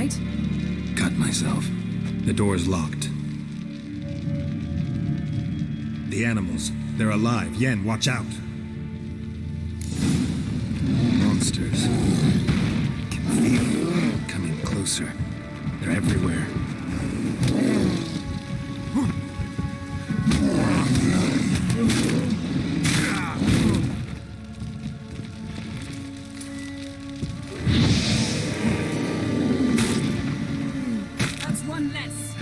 right? Cut myself. The door's locked. The animals. They're alive. Yen, watch out. Monsters. I can feel them coming closer. They're everywhere. That's one less.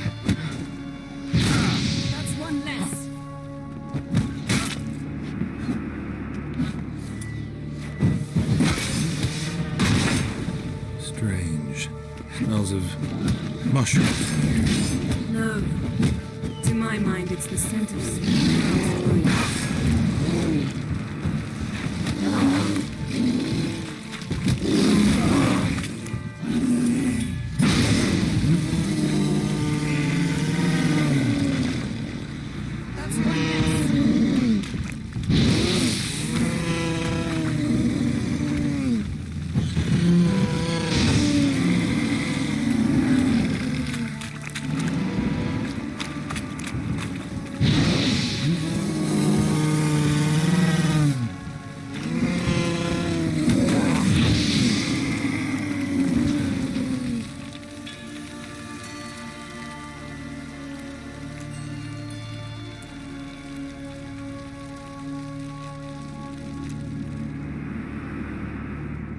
That's one less. Strange. Smells of mushrooms in here. No. To my mind, it's the scent of sweet. That's one less.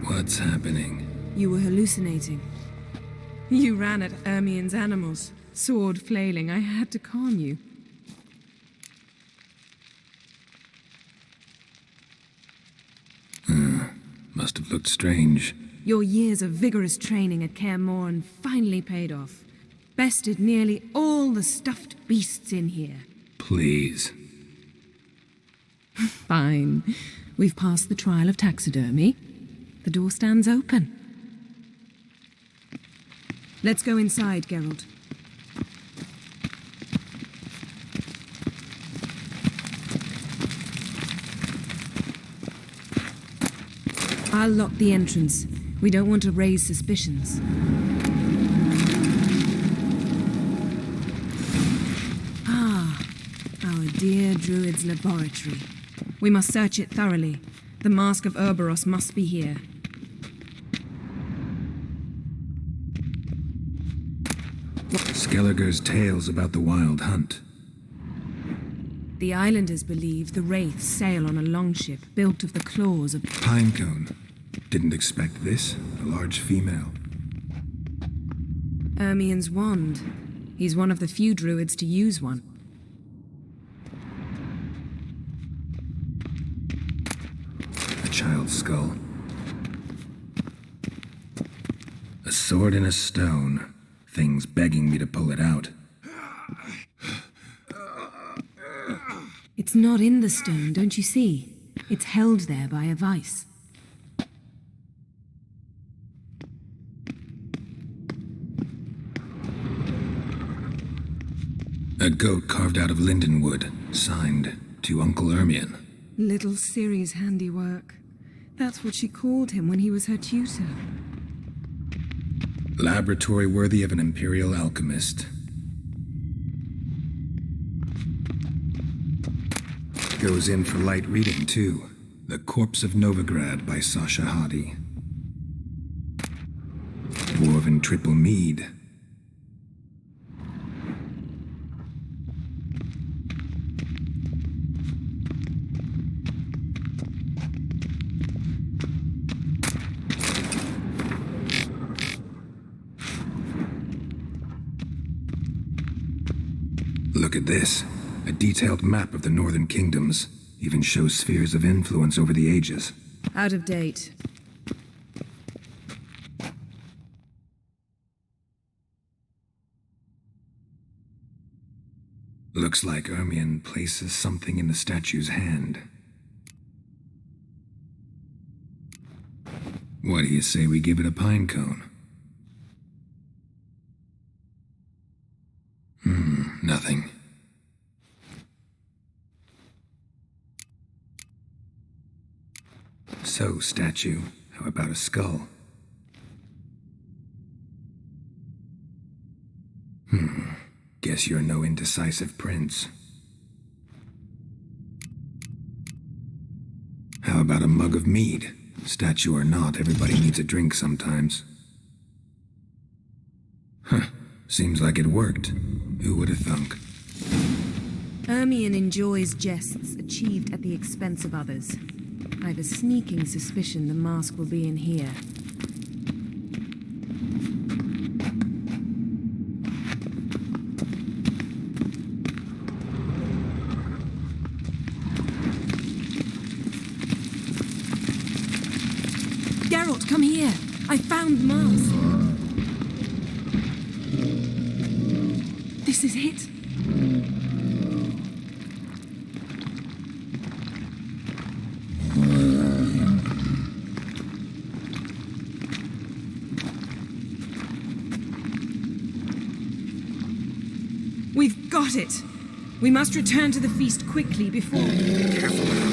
What's happening? You were hallucinating. You ran at Ermien's animals, sword flailing. I had to calm you. Must have looked strange. Your years of vigorous training at Kaer Morhen finally paid off. Bested nearly all the stuffed beasts in here. Please. Fine. We've passed the trial of taxidermy. The door stands open. Let's go inside, Geralt. I'll lock the entrance. We don't want to raise suspicions. Ah, our dear Druid's laboratory. We must search it thoroughly. The Mask of Urboros must be here. Skelliger's tales about the Wild Hunt. The islanders believe the wraiths sail on a longship built of the claws of... Pinecone. Didn't expect this. A large female. Ermien's wand. He's one of the few druids to use one. A child's skull. A sword and a stone. Things begging me to pull it out. It's not in the stone, don't you see? It's held there by a vice. A goat carved out of lindenwood, signed to Uncle Ermien. Little Ciri's handiwork. That's what she called him when he was her tutor. Laboratory worthy of an imperial alchemist. Goes in for light reading, too. The Corpse of Novigrad by Sasha Hadi. Dwarven Triple Mead. Look at this. A detailed map of the Northern Kingdoms. Even shows spheres of influence over the ages. Out of date. Looks like Ermien places something in the statue's hand. What do you say we give it a pine cone? Nothing. So, statue, how about a skull? Guess you're no indecisive prince. How about a mug of mead? Statue or not, everybody needs a drink sometimes. Huh. Seems like it worked. Who would have thunk? Ermion enjoys jests achieved at the expense of others. I've a sneaking suspicion the mask will be in here. Geralt, come here! I found the mask! This is it! We've got it! We must return to the feast quickly before... Careful now.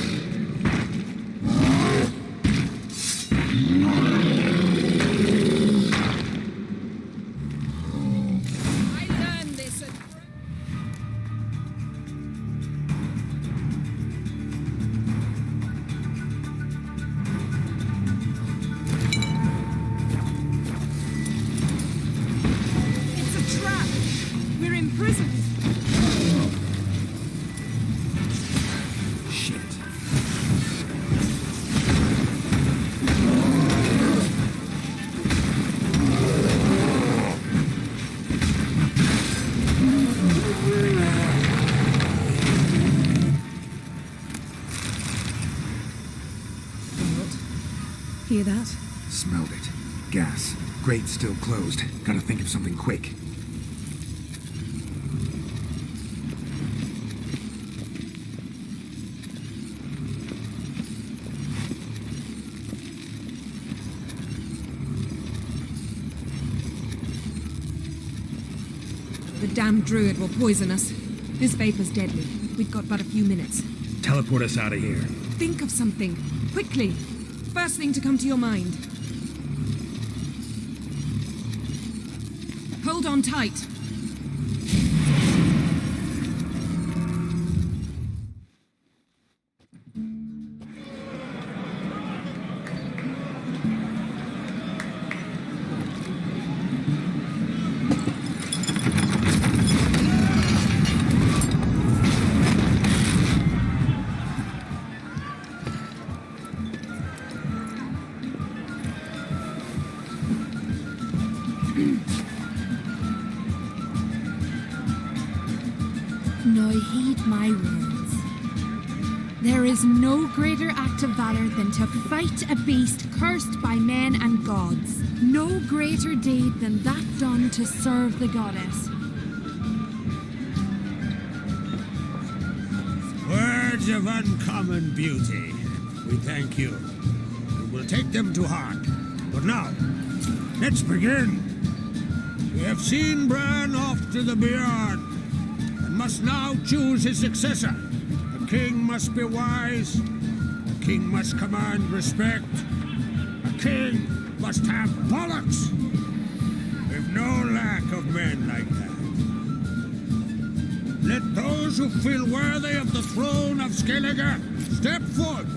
Hear that? Smelled it. Gas. Grate still closed. Gotta think of something quick. The damned druid will poison us. This vapor's deadly. We've got but a few minutes. Teleport us out of here. Think of something. Quickly. First thing to come to your mind. Hold on tight. Now heed my words. There is no greater act of valor than to fight a beast cursed by men and gods. No greater deed than that done to serve the goddess. Words of uncommon beauty. We thank you. We will take them to heart. But now, let's begin. We have seen Bran off to the beyond, and must now choose his successor. The king must be wise. The king must command respect. A king must have bollocks. We've no lack of men like that. Let those who feel worthy of the throne of Skellige step forth.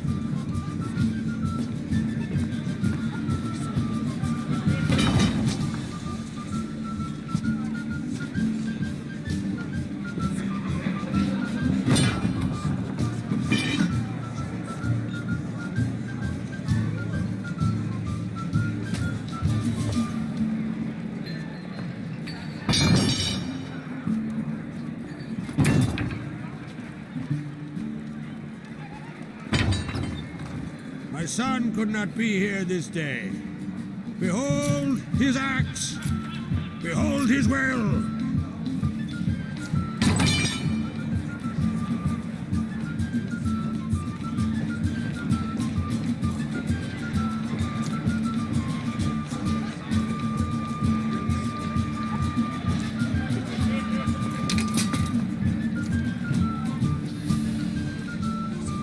My son could not be here this day. Behold his axe. Behold his will.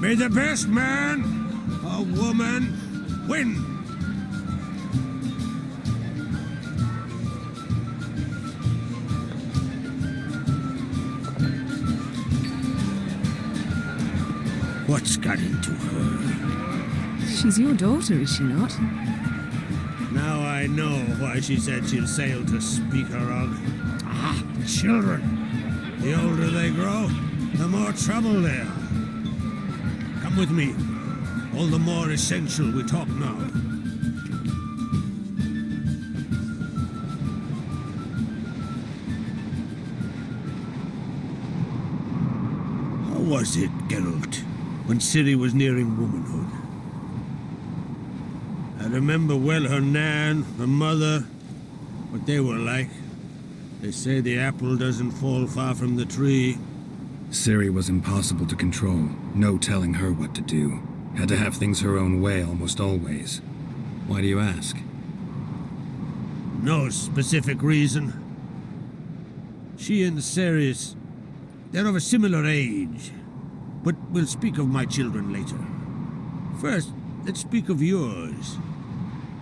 May the best man or woman win. What's got into her? She's your daughter, is she not? Now I know why she said she'll sail to Speakerog. Ah, children. The older they grow, the more trouble they are. Come with me. All the more essential we talk now. How was it, Geralt, when Ciri was nearing womanhood? I remember well her nan, her mother, what they were like. They say the apple doesn't fall far from the tree. Ciri was impossible to control. No telling her what to do. Had to have things her own way almost always. Why do you ask? No specific reason. She and Ceres, they're of a similar age. But we'll speak of my children later. First, let's speak of yours.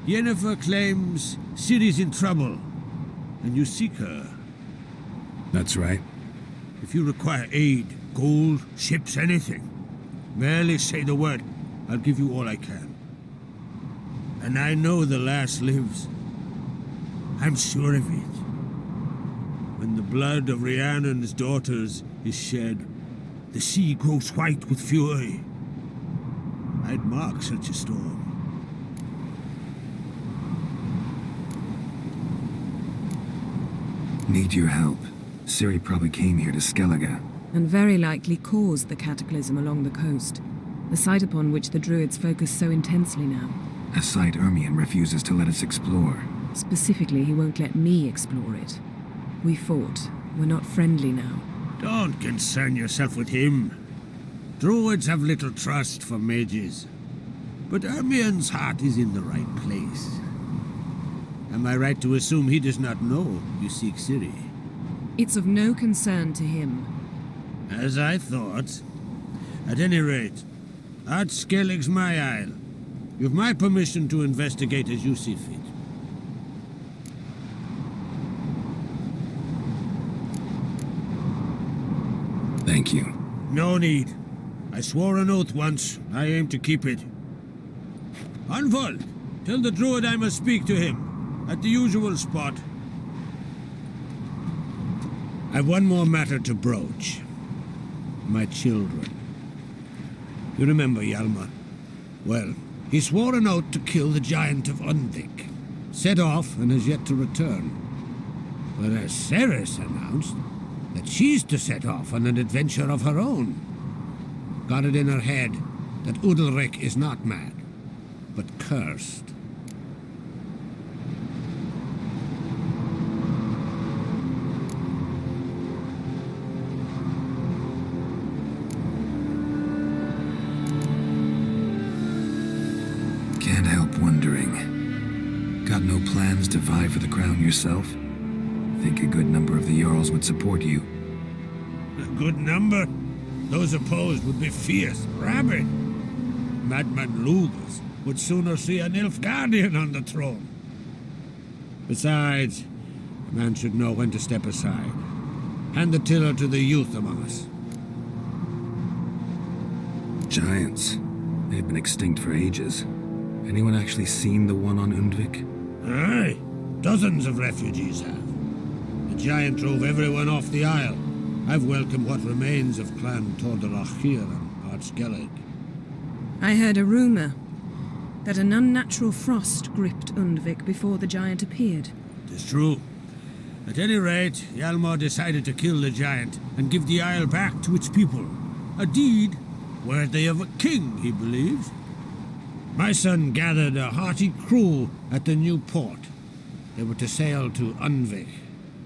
Yennefer claims Ciri's in trouble, and you seek her. That's right. If you require aid, gold, ships, anything, merely say the word. I'll give you all I can. And I know the lass lives. I'm sure of it. When the blood of Rhiannon's daughters is shed, the sea grows white with fury. I'd mark such a storm. Need your help. Ciri probably came here to Skellige. And very likely caused the cataclysm along the coast. The site upon which the Druids focus so intensely now. A site Ermion refuses to let us explore. Specifically, he won't let me explore it. We fought. We're not friendly now. Don't concern yourself with him. Druids have little trust for mages. But Ermion's heart is in the right place. Am I right to assume he does not know you seek Ciri? It's of no concern to him. As I thought. At any rate, Art Skellig's my isle. You've my permission to investigate as you see fit. Thank you. No need. I swore an oath once. I aim to keep it. Anvald, tell the druid I must speak to him. At the usual spot. I've one more matter to broach. My children. You remember Hjalmar? Well, he swore an oath to kill the giant of Undvik. Set off and has yet to return. Whereas Ceres announced that she's to set off on an adventure of her own. Got it in her head that Udalric is not mad, but cursed. Can't help wondering. Got no plans to vie for the crown yourself? Think a good number of the Jarls would support you. A good number? Those opposed would be fierce, rabid. Madman Lugus would sooner see an Nilfgaardian on the throne. Besides, a man should know when to step aside. Hand the tiller to the youth among us. Giants. They've been extinct for ages. Anyone actually seen the one on Undvik? Aye, dozens of refugees have. The giant drove everyone off the isle. I've welcomed what remains of Clan Tordarach here and Art Skellig. I heard a rumor that an unnatural frost gripped Undvik before the giant appeared. It is true. At any rate, Hjalmar decided to kill the giant and give the isle back to its people. A deed worthy of a king, he believes. My son gathered a hearty crew at the new port. They were to sail to Undvik,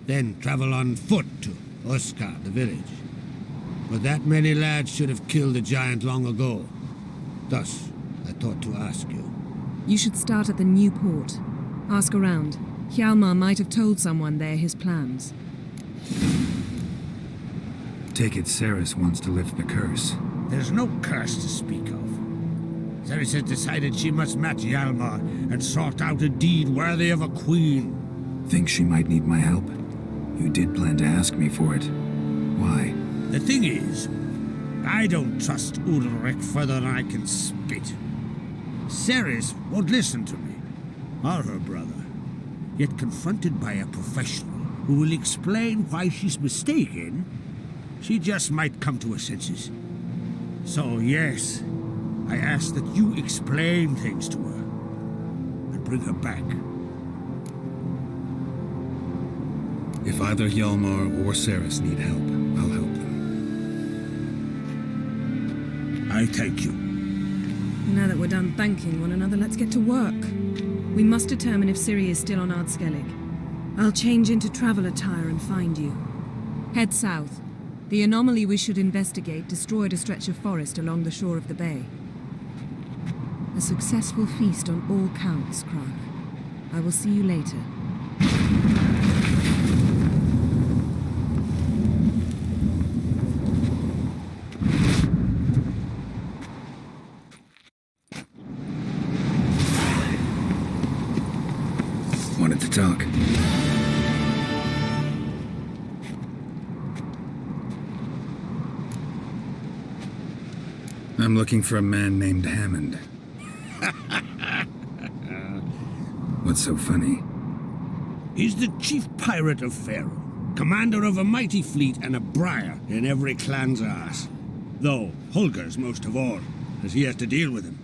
then travel on foot to Uskar, the village. But that many lads should have killed the giant long ago. Thus, I thought to ask you. You should start at the new port. Ask around. Hjalmar might have told someone there his plans. Take it Ceres wants to lift the curse. There's no curse to speak of. Ceres has decided she must match Hjalmar and sort out a deed worthy of a queen. Think she might need my help? You did plan to ask me for it. Why? The thing is, I don't trust Ulrich further than I can spit. Ceres won't listen to me, or her brother. Yet confronted by a professional who will explain why she's mistaken, she just might come to her senses. So yes, I ask that you explain things to her and bring her back. If either Hjalmar or Ceres need help, I'll help them. I thank you. Now that we're done thanking one another, let's get to work. We must determine if Ciri is still on Ardskellig. I'll change into travel attire and find you. Head south. The anomaly we should investigate destroyed a stretch of forest along the shore of the bay. A successful feast on all counts, Krag. I will see you later. Wanted to talk. I'm looking for a man named Hammond. What's so funny? He's the chief pirate of Faerû, commander of a mighty fleet and a briar in every clan's arse. Though Holger's most of all, as he has to deal with him.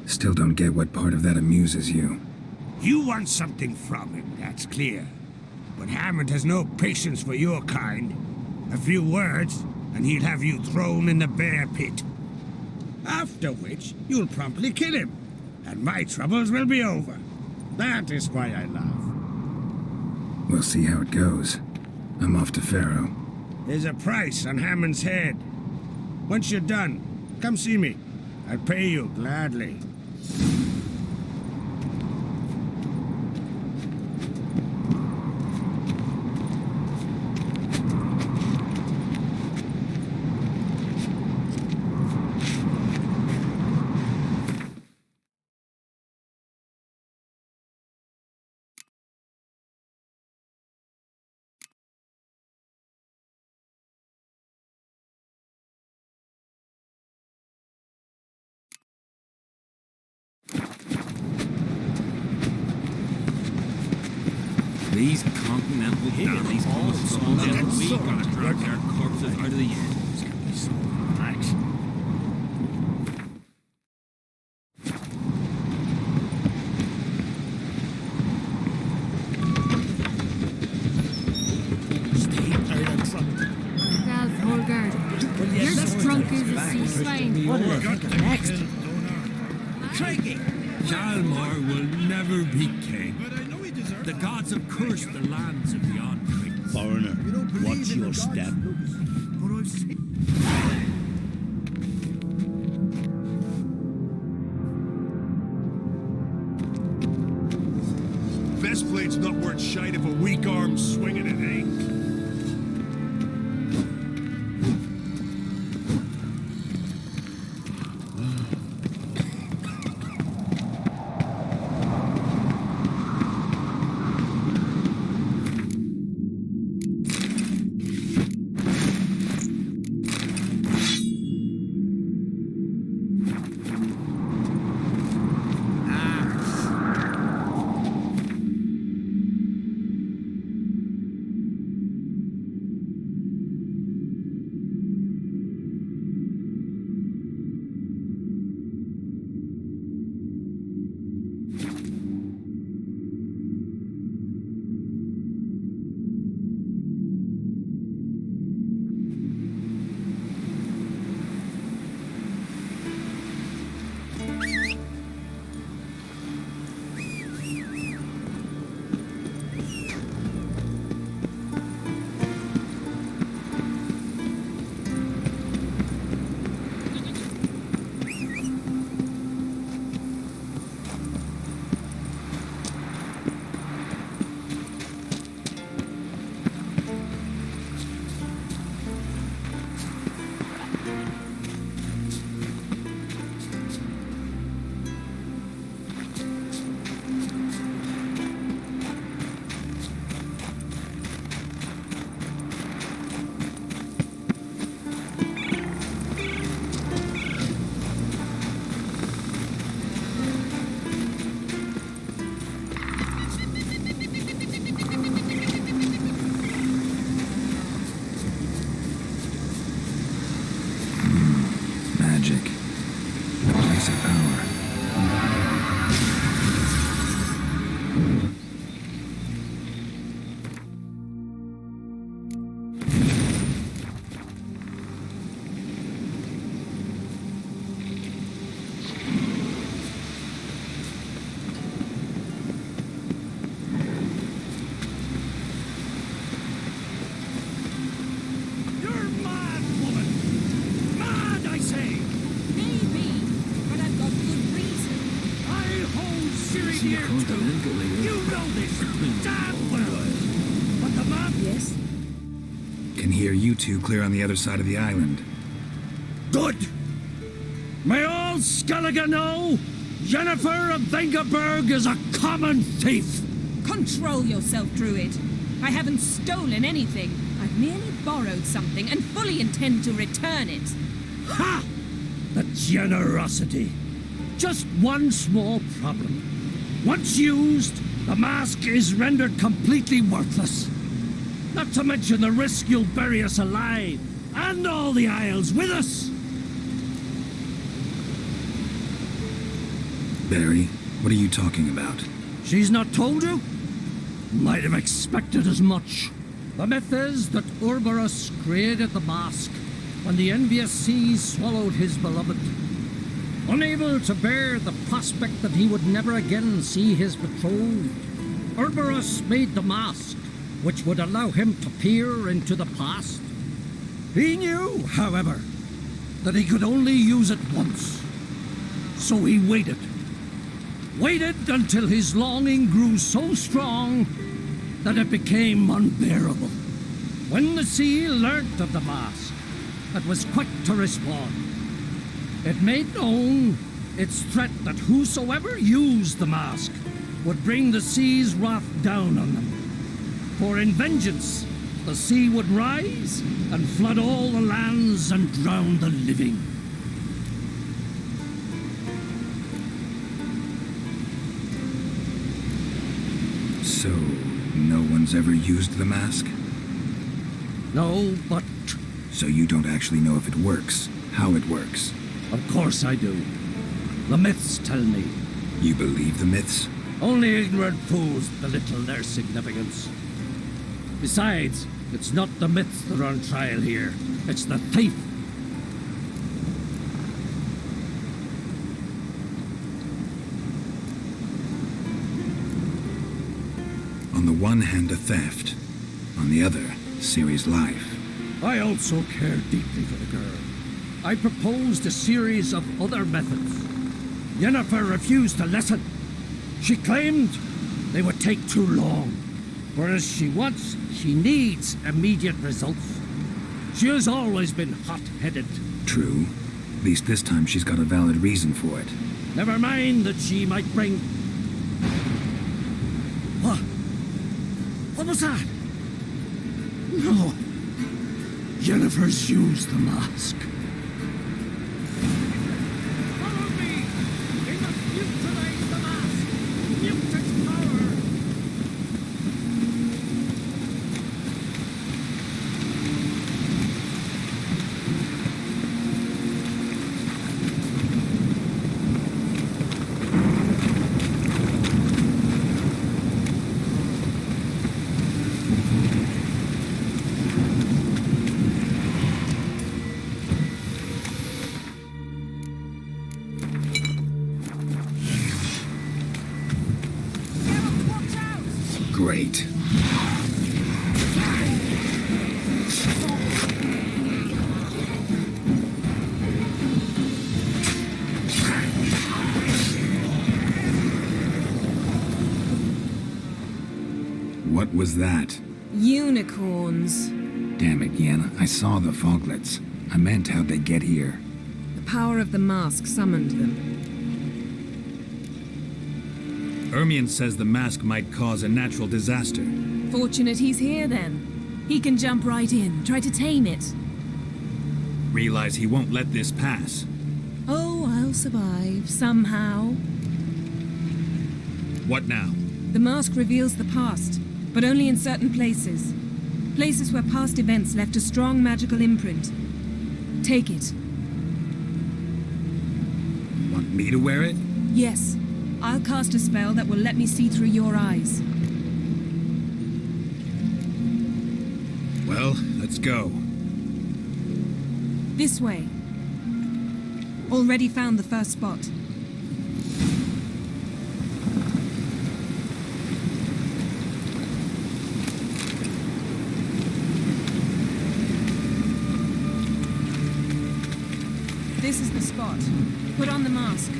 Still don't get what part of that amuses you. You want something from him, that's clear. But Hammond has no patience for your kind. A few words, and he'll have you thrown in the bear pit. After which, you'll promptly kill him, and my troubles will be over. That is why I laugh. We'll see how it goes. I'm off to Faerû. There's a price on Hammond's head. Once you're done, come see me. I'll pay you gladly. These continental darlies come as small as we gonna drag their corpses out of the end. It's gonna be so nice. Stay out of trouble. Ralph Holgard, you're as drunk as a sea swine. What next? Craigie! Hjalmar will never be king. The gods have cursed the lands of beyond Crete. Foreigner, watch your step. Best blade's not worth shite if a weak arm's swinging it, eh? impressive power. You're mad, woman! Mad, I say! Maybe, but I've got good reason. I'll hold Ciri dear too. You know this damn well. But the man... Yes? Can hear you two clear on the other side of the island. Good! May all Skellige know Jennifer of Vengerberg is a common thief! Control yourself, Druid. I haven't stolen anything. I've merely borrowed something and fully intend to return it. Ha! The generosity. Just one small problem. Once used, the mask is rendered completely worthless. Not to mention the risk you'll bury us alive, and all the Isles with us. Barry, what are you talking about? She's not told you? Might have expected as much. The myth is that Urberus created the mask when the envious seas swallowed his beloved. Unable to bear the prospect that he would never again see his betrothed, Urberus made the mask, which would allow him to peer into the past. He knew, however, that he could only use it once. So he waited. Waited until his longing grew so strong that it became unbearable. When the sea learnt of the mask, it was quick to respond. It made known its threat that whosoever used the mask would bring the sea's wrath down on them. For in vengeance, the sea would rise and flood all the lands and drown the living. So, no one's ever used the mask? No, but So you don't actually know if it works, how it works. of course I do. The myths tell me. You believe the myths? Only ignorant fools belittle their significance. Besides, it's not the myths that are on trial here. It's the thief. On the one hand, a theft. On the other, Ciri's life. I also care deeply for the girl. I proposed a series of other methods. Yennefer refused to listen. She claimed they would take too long, whereas she needs immediate results. She has always been hot-headed. True. At least this time she's got a valid reason for it. Never mind that she might bring... What? What was that? No. Yennefer's used the mask. Follow me! We must neutralize the mask! Mute its power! Great. What was that? Unicorns. Damn it, Yen. I saw the foglets. I meant how'd they get here? The power of the mask summoned them. Ermion says the mask might cause a natural disaster. Fortunate he's here then. He can jump right in, try to tame it. Realize he won't let this pass. Oh, I'll survive, somehow. What now? The mask reveals the past, but only in certain places. Places where past events left a strong magical imprint. Take it. What me to wear it? Yes. I'll cast a spell that will let me see through your eyes. Well, let's go. This way. Already found the first spot. This is the spot. Put on the mask.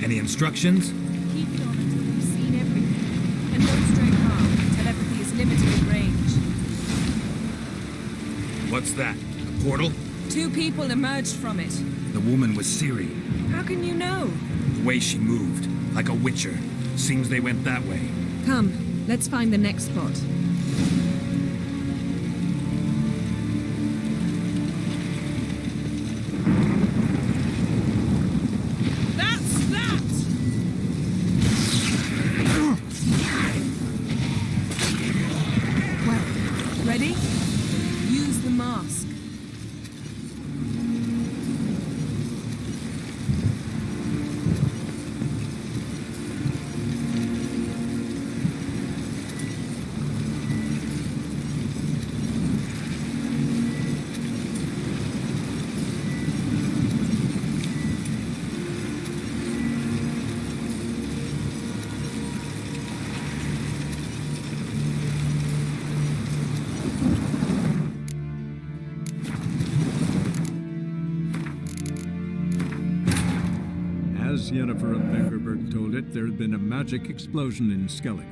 Any instructions? Keep it on until we've seen everything. And don't stray far. Telepathy is limited in range. What's that? A portal? 2 people emerged from it. The woman was Ciri. How can you know? The way she moved, like a witcher. Seems they went that way. Come, let's find the next spot. That's that! Well, ready? Use the mask. As Yennefer of Vengerberg told it, there had been a magic explosion in Skellige.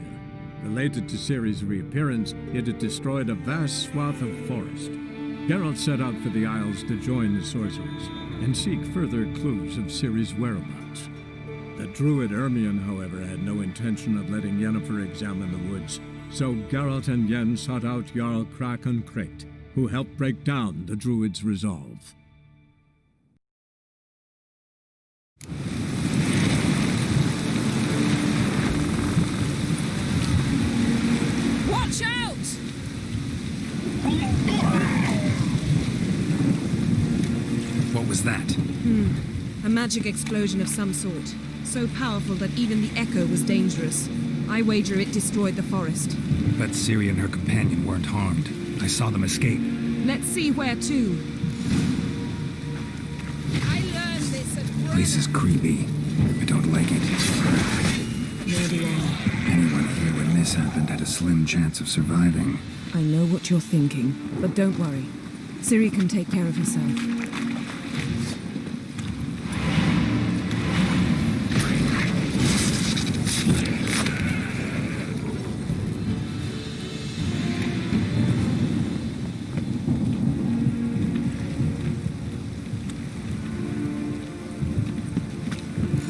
Related to Ciri's reappearance, it had destroyed a vast swath of forest. Geralt set out for the Isles to join the sorcerers and seek further clues of Ciri's whereabouts. The druid Ermion, however, had no intention of letting Yennefer examine the woods, so Geralt and Yen sought out Jarl Krakon Krayt, who helped break down the druid's resolve. Watch out! What was that? A magic explosion of some sort. So powerful that even the echo was dangerous. I wager it destroyed the forest. But Ciri and her companion weren't harmed. I saw them escape. Let's see where to. I learned this at This is creepy. I don't like it. Anyone here when this happened had a slim chance of surviving. I know what you're thinking, but don't worry. Ciri can take care of herself.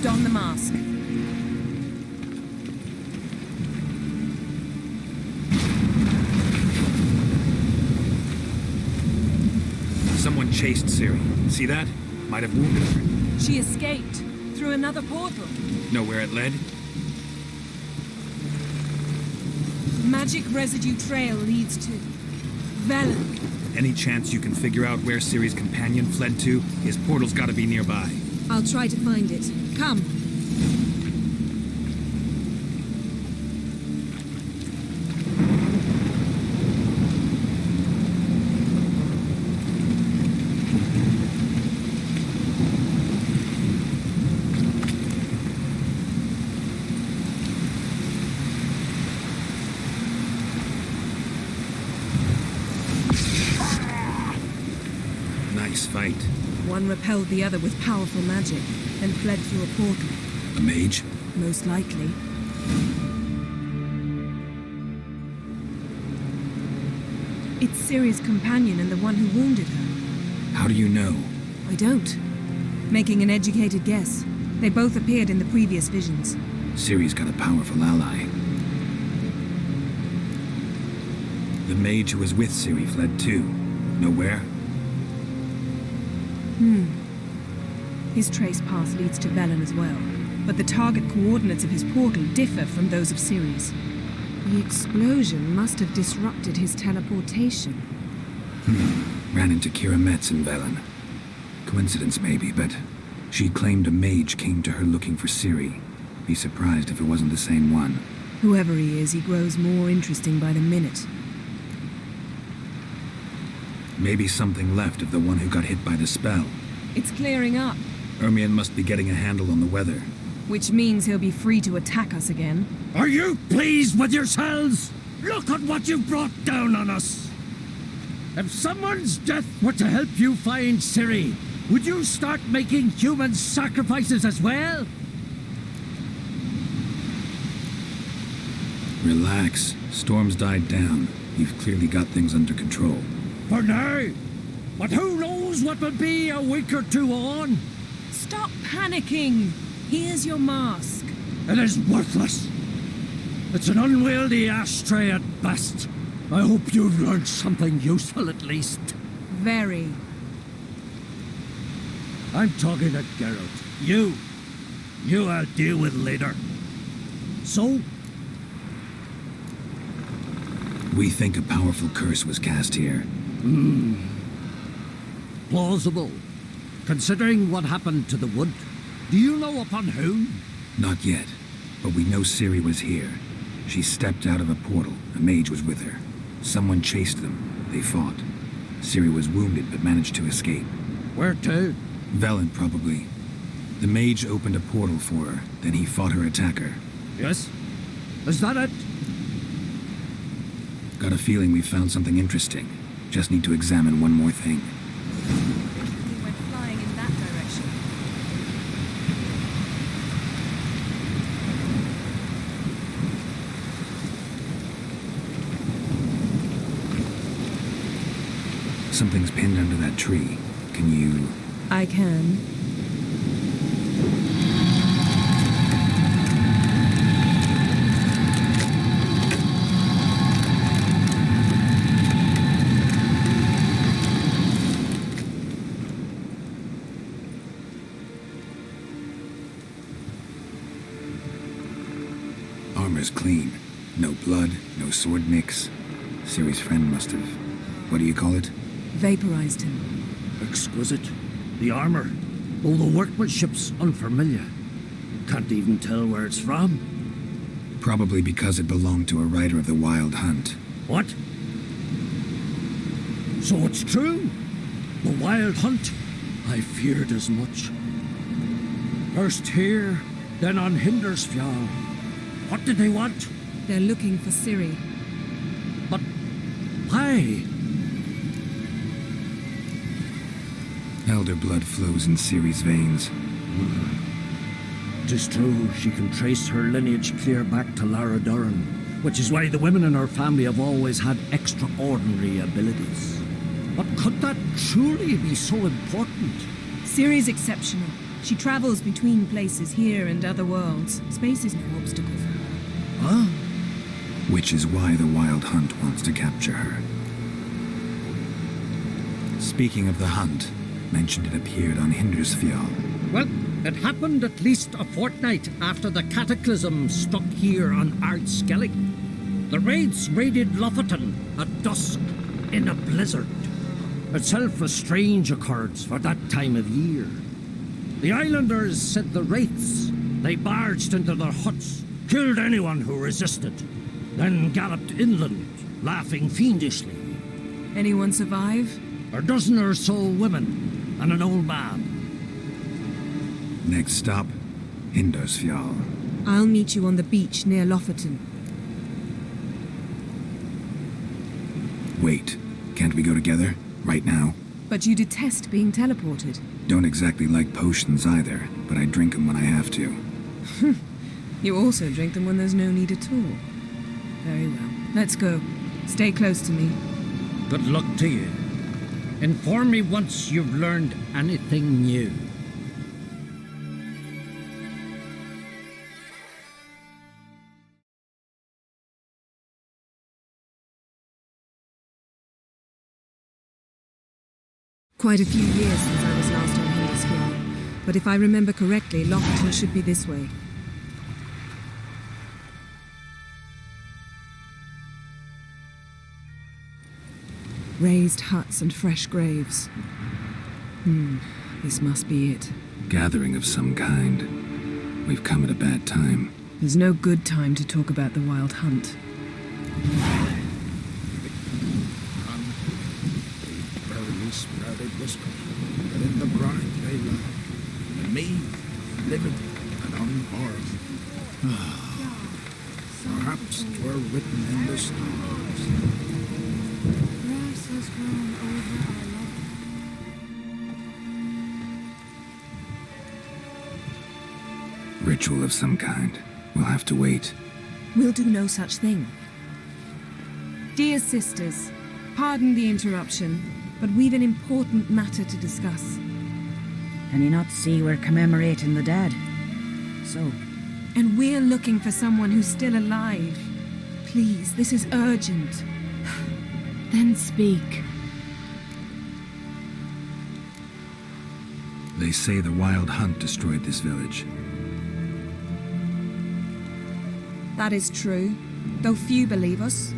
Don the mask. Someone chased Ciri. See that? Might have wounded her. She escaped through another portal. Know where it led? Magic residue trail leads to Velen. Any chance you can figure out where Ciri's companion fled to? His portal's gotta be nearby. I'll try to find it. Come. Nice fight. One repelled the other with powerful magic, then fled through a portal. A mage? Most likely. It's Ciri's companion and the one who wounded her. How do you know? I don't. Making an educated guess. They both appeared in the previous visions. Ciri's got a powerful ally. The mage who was with Ciri fled too. Know where? His trace path leads to Velen as well, but the target coordinates of his portal differ from those of Ciri's. The explosion must have disrupted his teleportation. Ran into Kira Metz in Velen. Coincidence maybe, but She claimed a mage came to her looking for Ciri. Be surprised if it wasn't the same one. Whoever he is, he grows more interesting by the minute. Maybe something left of the one who got hit by the spell. It's clearing up, Ermion must be getting a handle on the weather. which means he'll be free to attack us again. Are you pleased with yourselves? Look at what you've brought down on us. If someone's death were to help you find Ciri, would you start making human sacrifices as well? Relax. Storm's died down. You've clearly got things under control. For now. But who knows what will be a week or two on? Stop panicking! Here's your mask. It is worthless. It's an unwieldy ashtray at best. I hope you've learned something useful at least. Very. I'm talking to Geralt. You I'll deal with later. So, We think a powerful curse was cast here. plausible. Considering what happened to the wood, do you know upon whom? Not yet, but we know Ciri was here. She stepped out of a portal. A mage was with her. Someone chased them. They fought. Ciri was wounded but managed to escape. Where to? Velen, probably. The mage opened a portal for her, then he fought her attacker. Yes? Is that it? Got a feeling we found something interesting. Just need to examine one more thing. He went flying in that direction. Something's pinned under that tree. Can you... I can. Armor's clean. No blood, no sword nicks. Ciri's friend must have... What do you call it? Vaporized him. Exquisite. The armor, though the workmanship's unfamiliar. Can't even tell where it's from. Probably because it belonged to a rider of the Wild Hunt. What? So it's true? The Wild Hunt? I feared as much. First here, then on Hindersfjall. What did they want? They're looking for Ciri. But why? Elder blood flows in Ciri's veins. It is true, she can trace her lineage clear back to Lara Duran, which is why the women in her family have always had extraordinary abilities. But could that truly be so important? Ciri's exceptional. She travels between places here and other worlds. Space is no obstacle for her. Huh? Which is why the Wild Hunt wants to capture her. Speaking of the hunt, mentioned it appeared on Hindersfjall. Well, it happened at least a fortnight after the cataclysm struck here on Ardskellig. The raids raided Lofoten at dusk in a blizzard. Itself a strange occurrence for that time of year. The islanders sent the wraiths. They barged into their huts, killed anyone who resisted, then galloped inland, laughing fiendishly. Anyone survive? A dozen or so women and an old man. Next stop, Hindersfjall. I'll meet you on the beach near Lofoten. Wait, can't we go together? Right now? But you detest being teleported. Don't exactly like potions either, but I drink them when I have to. You also drink them when there's no need at all. Very well. Let's go. Stay close to me. Good luck to you. Inform me once you've learned anything new. Quite a few years since I was last on Hindersfjall, but if I remember correctly, Lofoten should be this way. Raised huts and fresh graves. This must be it. Gathering of some kind. We've come at a bad time. There's no good time to talk about the Wild Hunt. Barely sprouted whisker, but in the brine they lie. And me, living and unharmed. Perhaps 'twere written in the stars. Grass has grown over our love. Ritual of some kind. We'll have to wait. We'll do no such thing. Dear sisters, pardon the interruption, but we've an important matter to discuss. Can you not see we're commemorating the dead? So, And we're looking for someone who's still alive. Please, this is urgent. Then speak. They say the Wild Hunt destroyed this village. That is true, though few believe us.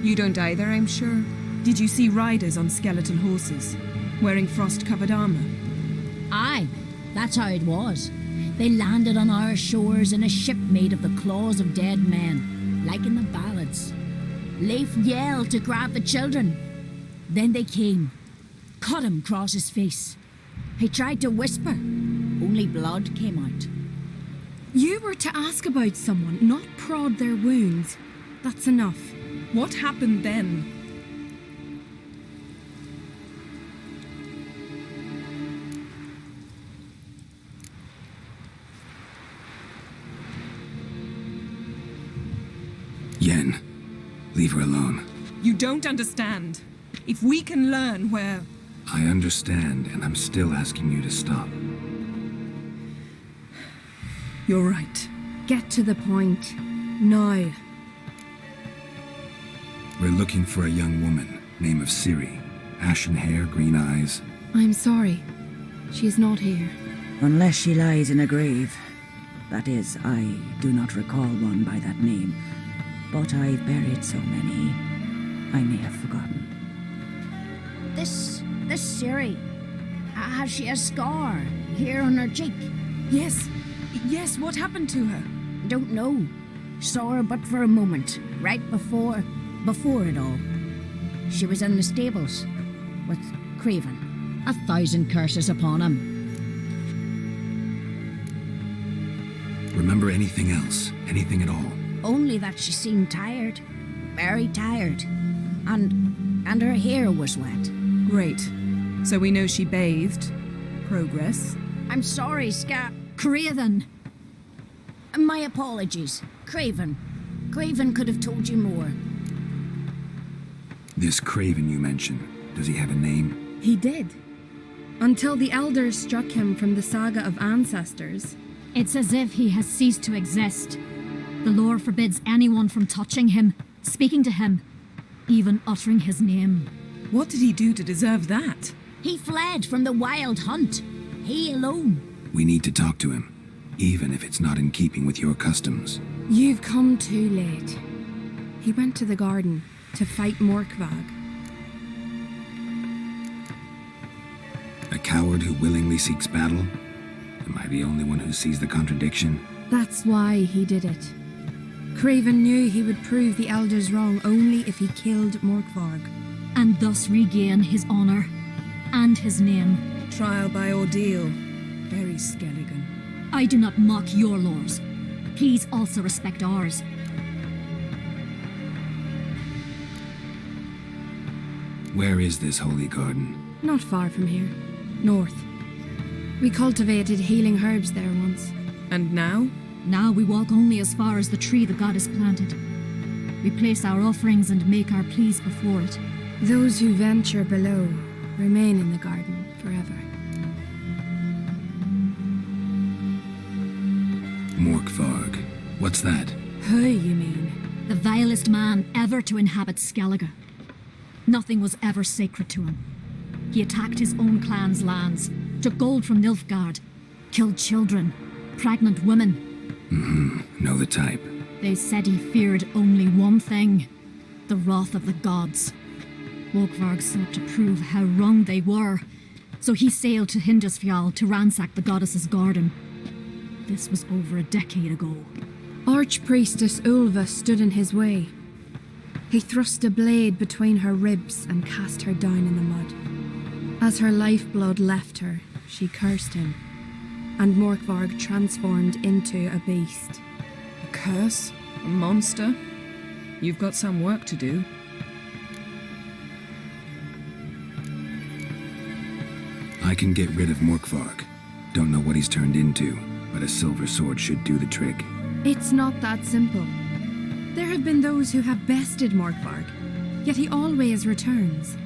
You don't either, I'm sure. Did you see riders on skeleton horses, wearing frost-covered armor? Aye, that's how it was. They landed on our shores in a ship made of the claws of dead men, like in the ballads. Leif yelled to grab the children. Then they came, cut him across his face. He tried to whisper, only blood came out. You were to ask about someone, not prod their wounds. That's enough. What happened then? Yen, leave her alone. You don't understand. If we can learn where... I understand, and I'm still asking you to stop. You're right. Get to the point. Now. We're looking for a young woman, name of Ciri. Ashen hair, green eyes. I'm sorry. She is not here. unless she lies in a grave. That is, I do not recall one by that name, but I've buried so many, I may have forgotten. This Ciri, has she a scar here on her cheek? Yes, what happened to her? Don't know. Saw her but for a moment, right before it all. She was in the stables with Craven. 1,000 curses upon him. Remember anything else? Anything at all? Only that she seemed tired. Very tired. And her hair was wet. Great. So we know she bathed. Progress. I'm sorry, Craven! My apologies. Craven. Craven could have told you more. This Craven you mentioned, does he have a name? He did. Until the elders struck him from the saga of ancestors. It's as if he has ceased to exist. The lore forbids anyone from touching him, speaking to him, even uttering his name. What did he do to deserve that? He fled from the Wild Hunt. He alone. We need to talk to him, even if it's not in keeping with your customs. You've come too late. He went to the garden to fight Morkvag. A coward who willingly seeks battle? Am I the only one who sees the contradiction? That's why he did it. Craven knew he would prove the elders wrong only if he killed Morkvarg. And thus regain his honor and his name. Trial by ordeal. Very Skelligan. I do not mock your laws. Please also respect ours. Where is this holy garden? Not far from here. North. We cultivated healing herbs there once. And now? Now we walk only as far as the tree the goddess planted. We place our offerings and make our pleas before it. Those who venture below remain in the garden forever. Morkvarg. What's that? Who, you mean? The vilest man ever to inhabit Skellige. Nothing was ever sacred to him. He attacked his own clan's lands, took gold from Nilfgaard, killed children, pregnant women. Know the type. They said he feared only one thing, the wrath of the gods. Morkvarg sought to prove how wrong they were, So he sailed to Hindisfjall to ransack the goddess's garden. This was over a decade ago. Archpriestess Ulva stood in his way. He thrust a blade between her ribs and cast her down in the mud. As her lifeblood left her, she cursed him, and Morkvarg transformed into a beast. A curse? A monster? You've got some work to do. I can get rid of Morkvarg. Don't know what he's turned into, but a silver sword should do the trick. It's not that simple. There have been those who have bested Morkvarg, yet he always returns.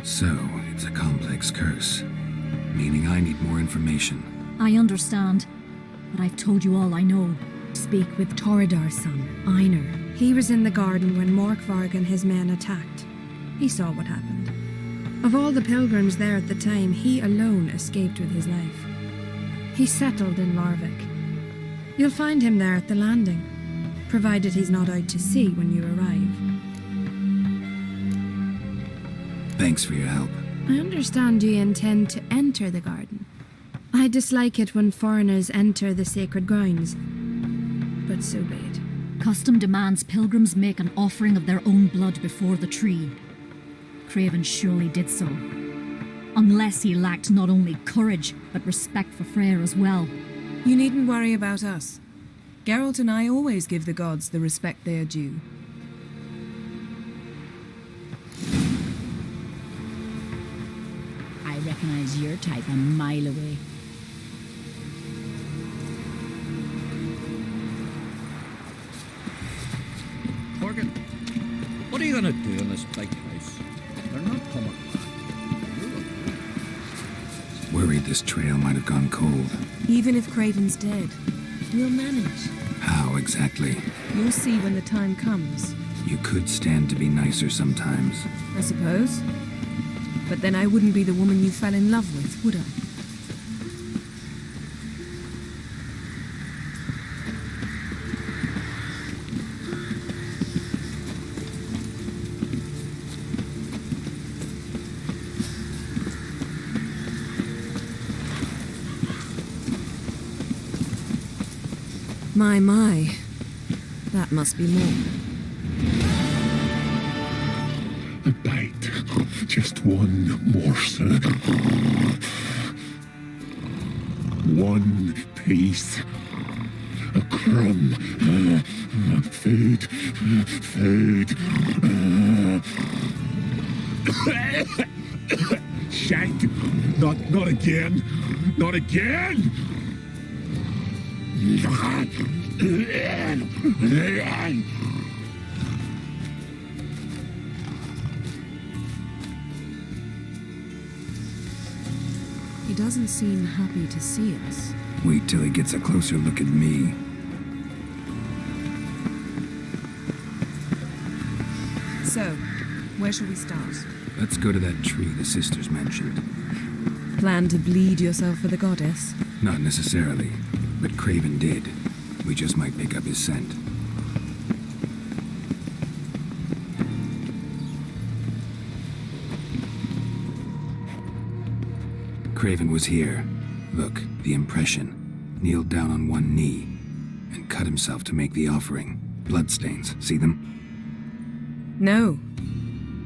So, it's a complex curse, meaning I need more information. I understand, but I've told you all I know. Speak with Toradar's son, Einar. He was in the garden when Morkvarg and his men attacked. He saw what happened. Of all the pilgrims there at the time, he alone escaped with his life. He settled in Larvik. You'll find him there at the landing, provided he's not out to sea when you arrive. Thanks for your help. I understand you intend to enter the garden. I dislike it when foreigners enter the sacred grounds, but so be it. Custom demands pilgrims make an offering of their own blood before the tree. Craven surely did so. Unless he lacked not only courage, but respect for Freyr as well. You needn't worry about us. Geralt and I always give the gods the respect they are due. I recognize your type a mile away. Morgan, what are you gonna do in this big house? They're not coming back. Worried this trail might have gone cold. Even if Craven's dead, we'll manage. How exactly? You'll see when the time comes. You could stand to be nicer sometimes. I suppose. But then I wouldn't be the woman you fell in love with, would I? My. That must be more. A bite. Just one morsel. One piece. A crumb. Food. Shank. Not again. Not again! He doesn't seem happy to see us. Wait till he gets a closer look at me. So, where shall we start? Let's go to that tree the sisters mentioned. Plan to bleed yourself for the goddess? Not necessarily, but Craven did. We just might pick up his scent. Craven was here. Look, the impression. Kneeled down on one knee and cut himself to make the offering. Bloodstains, see them? No.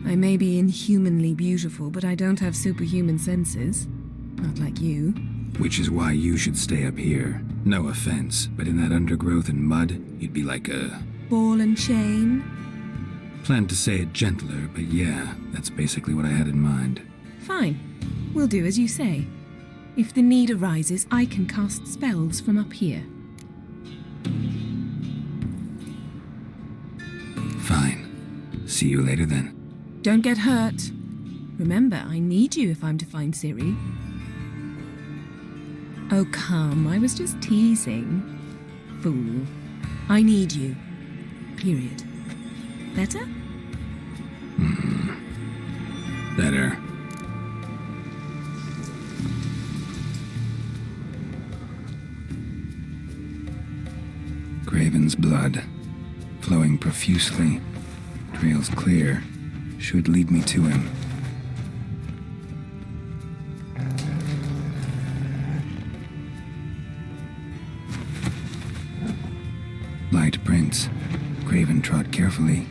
I may be inhumanly beautiful, but I don't have superhuman senses. Not like you. Which is why you should stay up here. No offense, but in that undergrowth and mud, you'd be like a... ball and chain? Planned to say it gentler, but yeah, that's basically what I had in mind. Fine. We'll do as you say. If the need arises, I can cast spells from up here. Fine. See you later then. Don't get hurt. Remember, I need you if I'm to find Ciri. Oh, come, I was just teasing. Fool. I need you. Period. Better? Better. Craven's blood, flowing profusely, trails clear, should lead me to him. Craven trod carefully.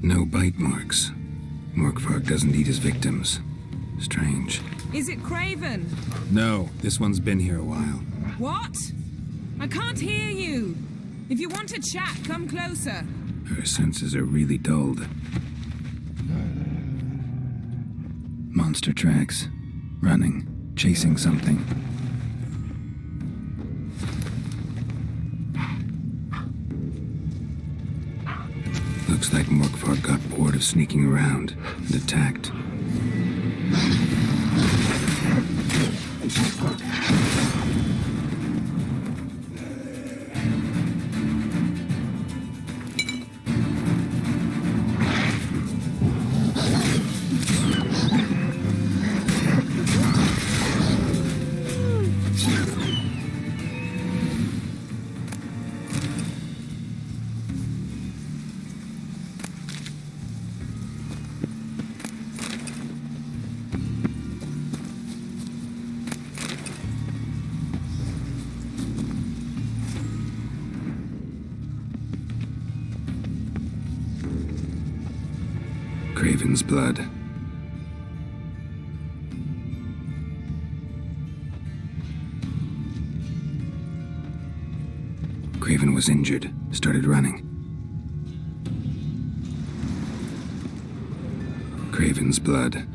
No bite marks. Morkvarg doesn't eat his victims. Strange. Is it Craven? No, this one's been here a while. What? I can't hear you. If you want to chat, come closer. Her senses are really dulled. Monster tracks. Running. Chasing something. Looks like Morkvarg got bored of sneaking around and attacked. Craven's blood. Craven was injured, started running. Craven's blood.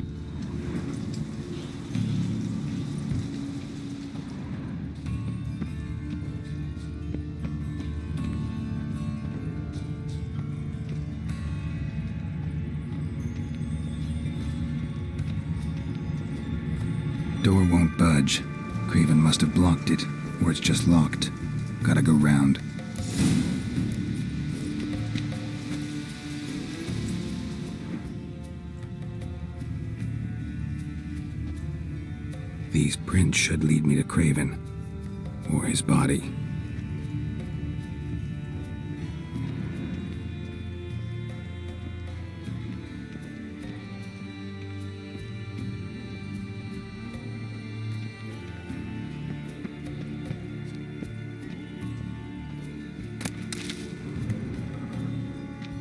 Door won't budge. Craven must have blocked it, or it's just locked. Gotta go round. These prints should lead me to Craven, or his body.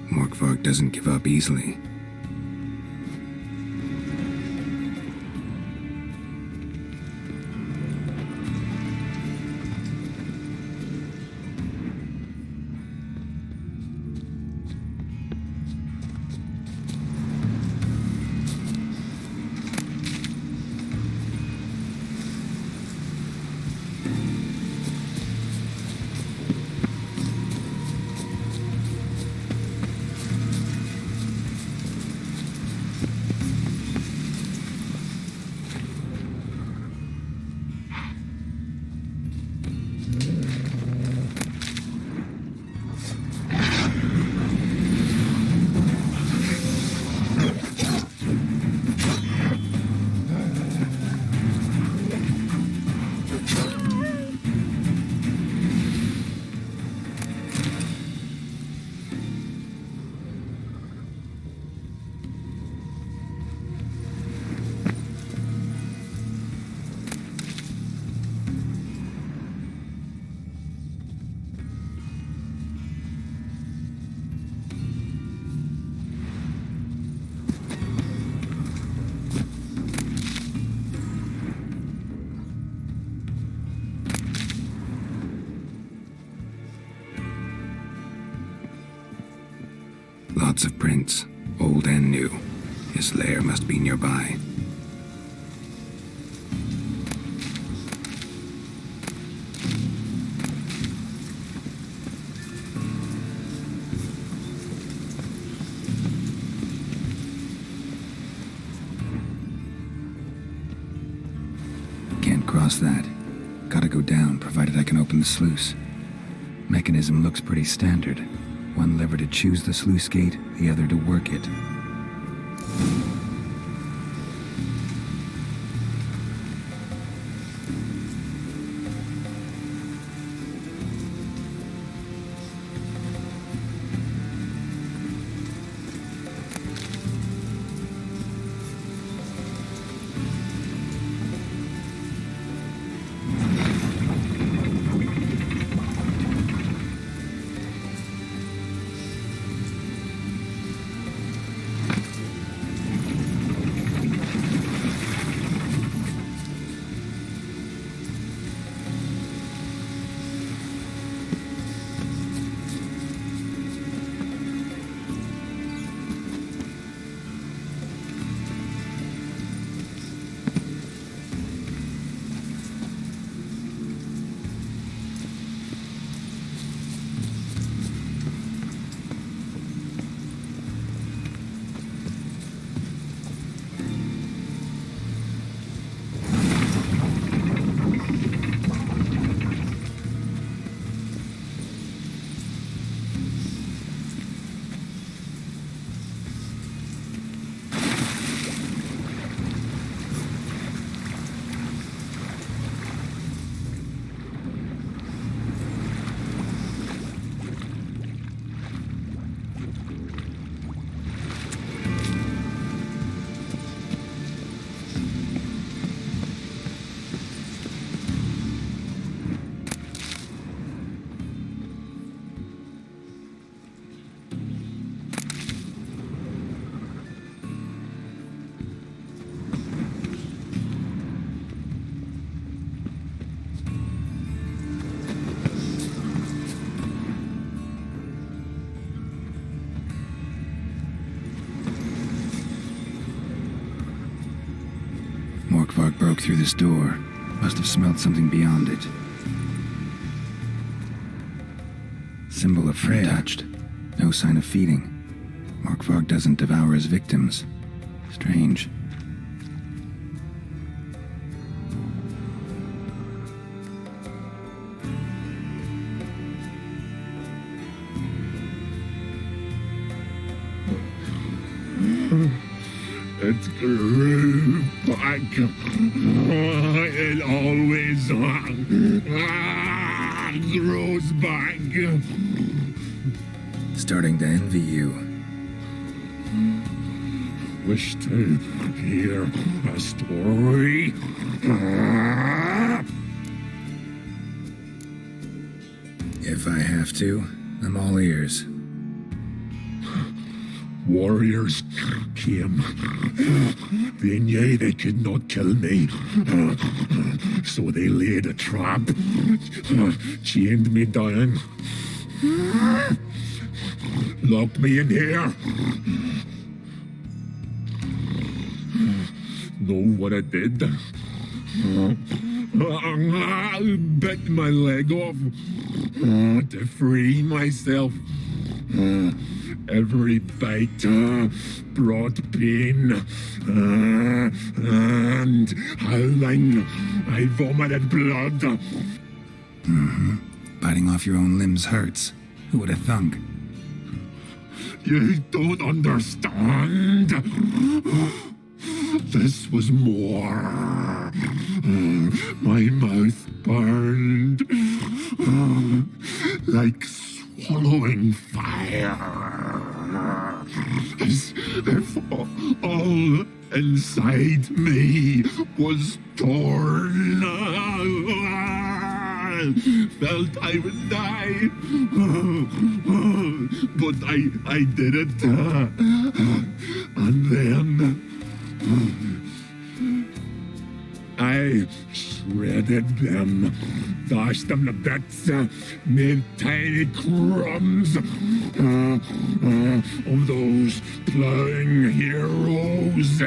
Morkvarg doesn't give up easily. Lots of prints, old and new. His lair must be nearby. cross that. Gotta go down, provided I can open the sluice. Mechanism looks pretty standard. One lever to choose the sluice gate, the other to work it. Morkvark broke through this door. Must have smelled something beyond it. Symbol of Freya. Untouched. No sign of feeding. Morkvark doesn't devour his victims. Strange. It grew back. It always grows back. Starting to envy you. Wish to hear a story. If I have to, I'm all ears. Warriors came. They knew they could not kill me. So they laid a trap. Chained me down. Locked me in here. Know what I did? Bit my leg off to free myself. Every bite brought pain, and howling, I vomited blood. Biting off your own limbs hurts. Who would have thunk? You don't understand. This was more. My mouth burned like swallowing fire. As if all inside me was torn. Felt I would die. But I did it. And then I shredded them, dashed them to bits, made tiny crumbs of those plowing heroes.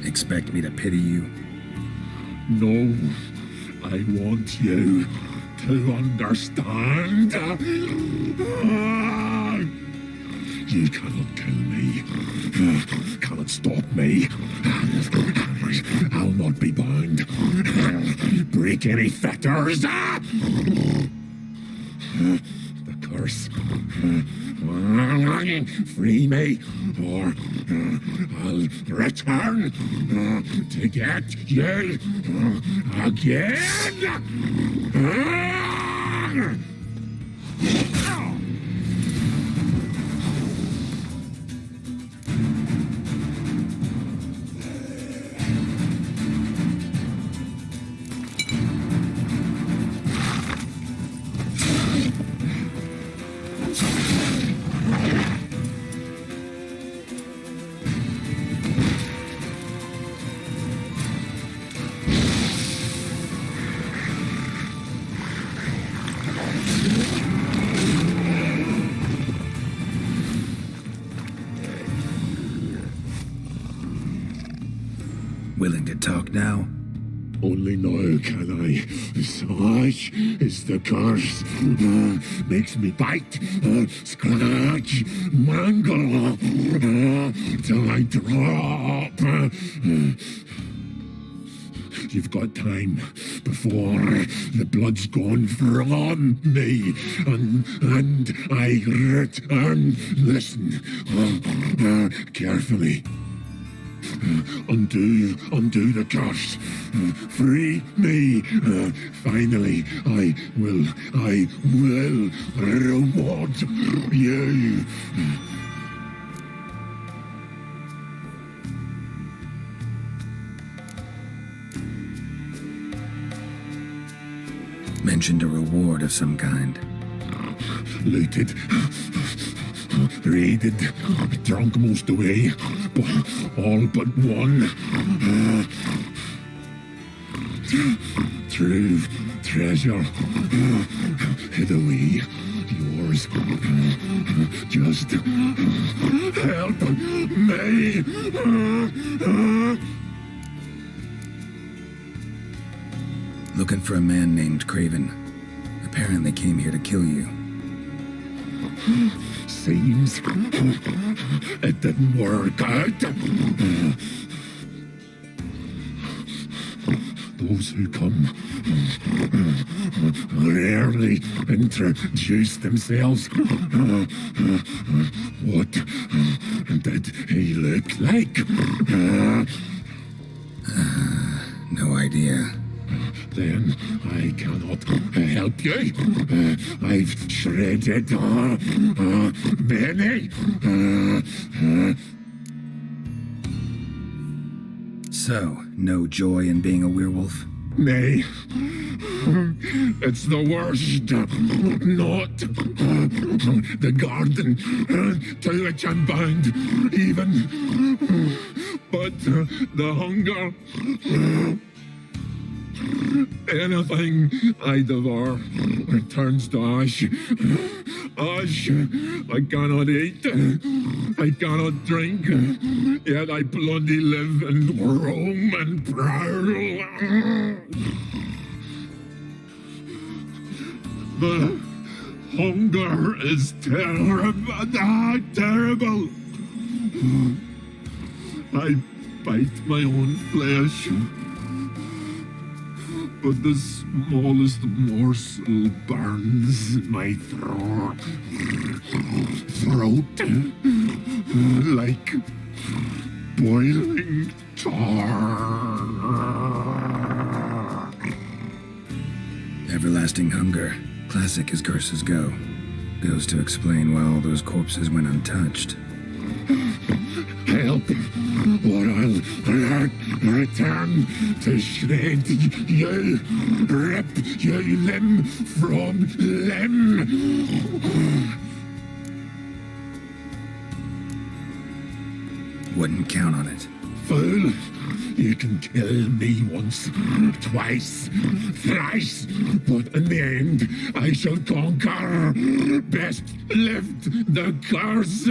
Expect me to pity you? No, I want you to understand. You cannot kill me. Cannot stop me. I'll not be bound. Break any fetters. The curse. Free me, or I'll return to get you again. Willing to talk now? Only now can I. Such is the curse. Makes me bite, scratch, mangle, till I drop. You've got time before the blood's gone from me, and I return. Listen carefully. Undo the curse. Free me. Finally, I will reward you. Mentioned a reward of some kind. Looted, raided, drunk most away, but all but one. True treasure hid away. Yours. Just help me. Looking for a man named Craven. Apparently came here to kill you. Seems it didn't work out. Those who come rarely introduce themselves. What did he look like? No idea. Then I cannot help you. I've shredded many. So, no joy in being a werewolf? Nay, it's the worst. Not the garden to which I'm bound, even, but the hunger. Anything I devour turns to ash. Ash. I cannot eat. I cannot drink. Yet I bloody live and roam and prowl. The hunger is terrible. I bite my own flesh. But the smallest morsel burns my throat like boiling tar. Everlasting hunger. Classic as curses go. Goes to explain why all those corpses went untouched. Help, or I'll return to shred you, rip you limb from limb. Wouldn't count on it. Fool, you can kill me once, twice, thrice, but in the end I shall conquer. Best lift the curse.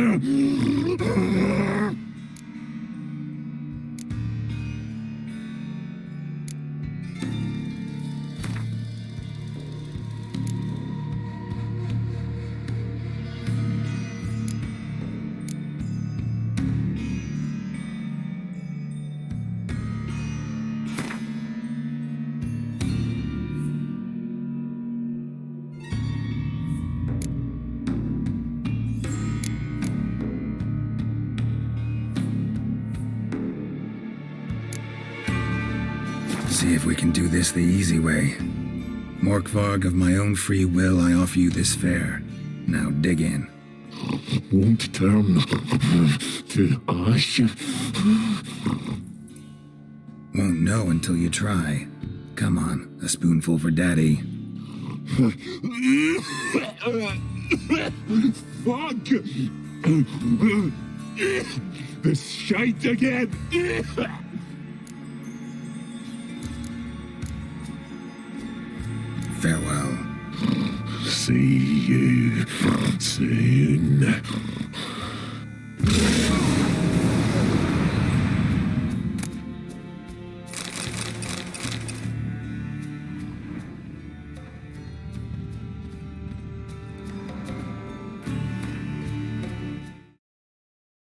see if we can do this the easy way. Morkvarg, of my own free will, I offer you this fare. Now dig in. Won't turn to ash. Won't know until you try. Come on, a spoonful for Daddy. Fuck! This shite again! Farewell. See you soon.